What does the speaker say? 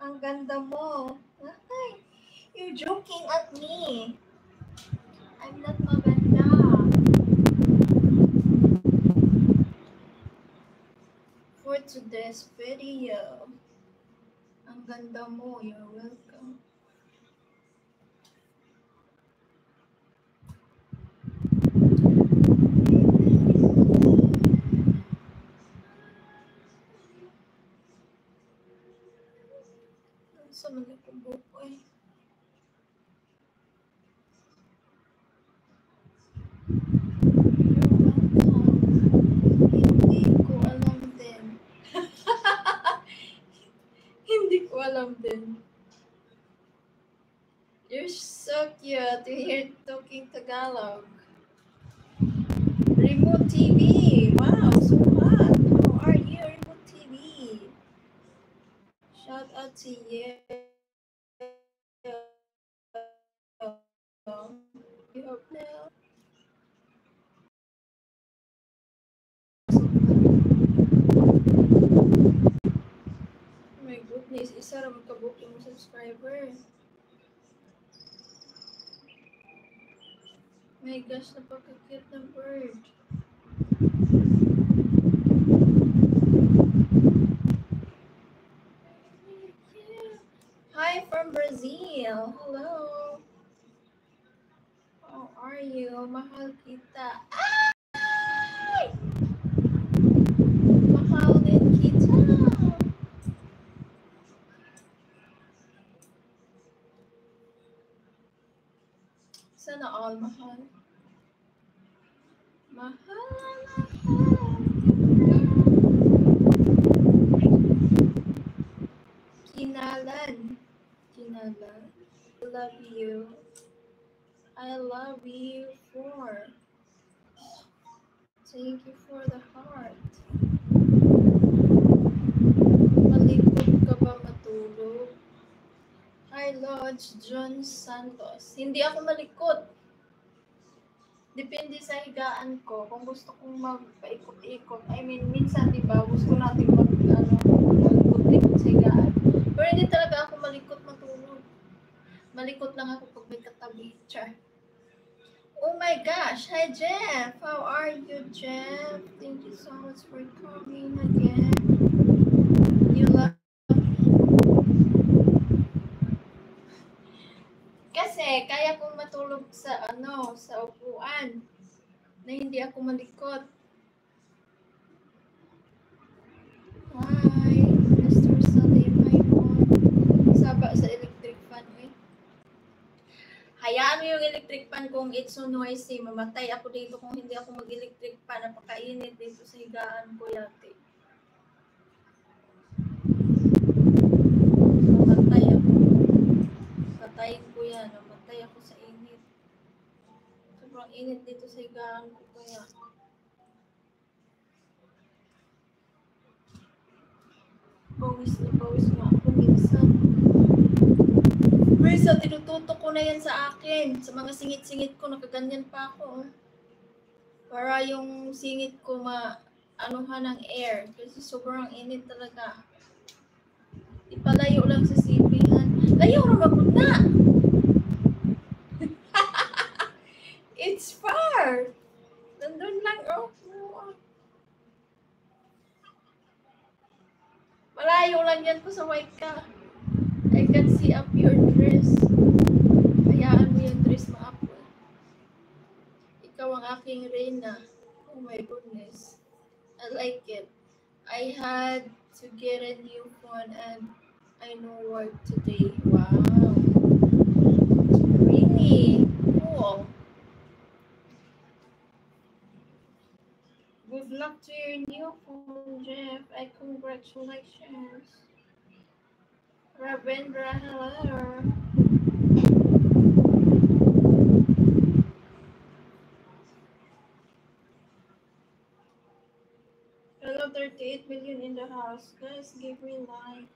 Ang ganda mo. Ay, you're joking at me. I'm not maganda. For today's video, ang ganda mo. You're welcome. Sa mga kubukoy. Hindi ko alam din. Hindi ko alam din. You're so cute. You're talking Tagalog. Remote TV. Wow, so hot. How are you, Remote TV? Shout out to you. You hope now. Oh my goodness, isa ra magkabook yung subscriber. My gosh, napaka-cute na bird. Hi from Brazil. Hello. How are you? Mahal kita. Ay! Mahal din kita. Sana all mahal. Mahal, mahal. Kinalan. Kinalan. I love you. I love you for. Thank you for the heart. Malikot ka ba matulog? Hi, Lodge John Santos. Hindi ako malikot. Depende sa higaan ko. Kung gusto kong magpaikot-ikot. I mean, minsan, di ba, gusto natin malikot-likot sa higaan. Pero hindi talaga ako malikot matulog. Malikot lang ako pag may katabi. Char. Oh my gosh. Hi, Jeff. How are you, Jeff? Thank you so much for coming again. You love kasi kaya kong matulog sa sa upuan na hindi ako malikot. Hi, Mr. Salim. Hi po. Saba sa electric fan eh. Hayaan mo yung electric fan kung it's so noisy. Mamatay ako dito kung hindi ako mag-electric fan. Napakainit dito sa higaan ko yate. Mamatay ako. Patayin ko yan. Mamatay ako sa init. Sobrang init dito sa higaan ko kaya. Pawis na pawis nga ako minsan. Minsan, tinututok ko na yan sa akin. Sa mga singit-singit ko, nakaganyan pa ako. Para yung singit ko anuhan ng air. Kasi sobrang init talaga. Ipalayo lang sa sipihan. Layo naman na! It's far! Nandun lang, oh. Malayo lang yan po sa white ka. I can see up your dress. Hayaan mo yung dress ma-up. Ikaw ang aking reyna. Oh my goodness. I like it. I had to get a new phone and I know work today. Wow. Really? Cool. Good luck to your new phone, Jeff. Congratulations. Ravendra, hello. Hello, 38 million in the house. Guys, give me like.